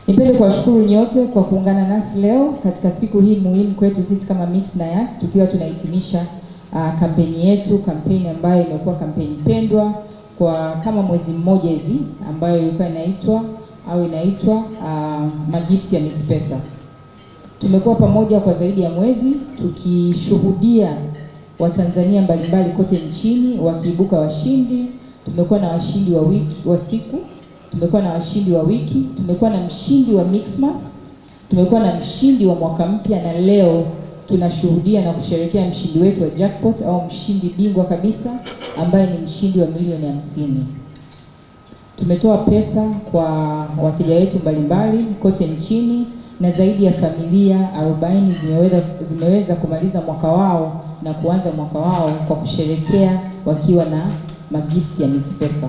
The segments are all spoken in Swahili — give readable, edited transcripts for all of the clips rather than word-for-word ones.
Nipende kuwashukuru nyote kwa kuungana nasi leo katika siku hii muhimu kwetu sisi kama Mixx na Yas, tukiwa tunahitimisha kampeni yetu, kampeni ambayo imekuwa kampeni pendwa kwa kama mwezi mmoja hivi, ambayo ilikuwa inaitwa magifti ya Mixx Pesa. Tumekuwa pamoja kwa zaidi ya mwezi tukishuhudia Watanzania mbalimbali kote nchini wakiibuka washindi. Tumekuwa na washindi wa siku, tumekuwa na washindi wa wiki, tumekuwa na mshindi wa Mixmas, tumekuwa na mshindi wa mwaka mpya, na leo tunashuhudia na kusherehekea mshindi wetu wa jackpot au mshindi bingwa kabisa ambaye ni mshindi wa milioni 50. Tumetoa pesa kwa wateja wetu mbalimbali kote nchini, na zaidi ya familia 40 zimeweza kumaliza mwaka wao na kuanza mwaka wao kwa kusherehekea wakiwa na magifti ya Mixx Pesa.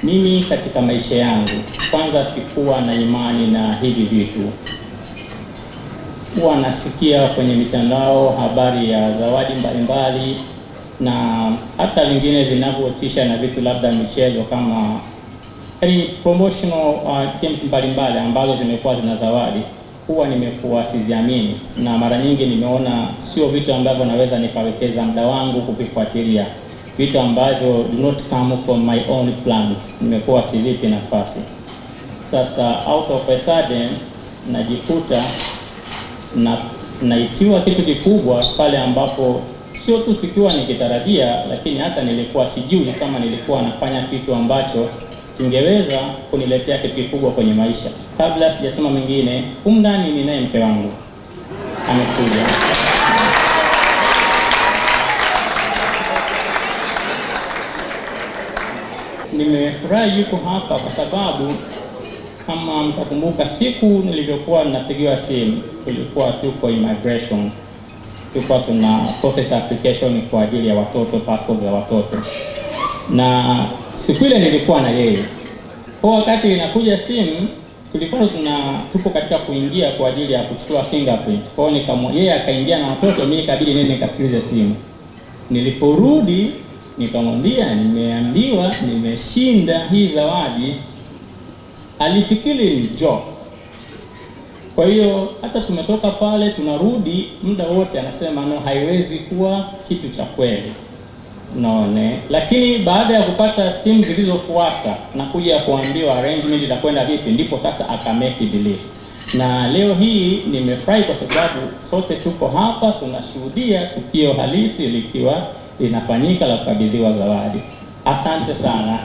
Mimi katika maisha yangu kwanza sikuwa na imani na hivi vitu. Huwa nasikia kwenye mitandao habari ya zawadi mbalimbali na hata vingine vinavyohusisha na vitu labda michezo kama promotional games mbalimbali ambazo zimekuwa zina zawadi. Huwa nimekuwa siziamini, na mara nyingi nimeona sio vitu ambavyo naweza nikawekeza muda wangu kuvifuatilia, vitu ambavyo do not come from my own plans. Nimekuwa sivipi nafasi. Sasa out of a sudden najikuta naitiwa kitu kikubwa pale ambapo sio tu sikiwa nikitarajia, lakini hata nilikuwa sijui kama nilikuwa nafanya kitu ambacho kingeweza kuniletea kitu kikubwa kwenye maisha. Kabla sijasema mengine, ndani ninaye mke wangu amekuja. Nimefurahi yuko hapa kwa sababu kama mtakumbuka siku nilivyokuwa ninapigiwa simu, tulikuwa tuko immigration, tulikuwa tuna process application kwa ajili ya watoto, passport za watoto, na siku ile nilikuwa na yeye. Kwa wakati inakuja simu, tulikuwa tupo katika kuingia kwa ajili ya kuchukua fingerprint. Kwa hiyo yeye akaingia na watoto, mimi ikabidi nini nikasikilize simu. Niliporudi nikamwambia nimeambiwa nimeshinda hii zawadi. Alifikiri ni joke. Kwa hiyo hata tumetoka pale tunarudi, muda wote anasema no, haiwezi kuwa kitu cha kweli. Naone, lakini baada ya kupata simu zilizofuata na kuja kuambiwa arrangement itakwenda vipi, ndipo sasa akamake believe. Na leo hii nimefurahi kwa sababu sote tuko hapa tunashuhudia tukio halisi likiwa linafanyika la kukabidhiwa zawadi. Asante sana.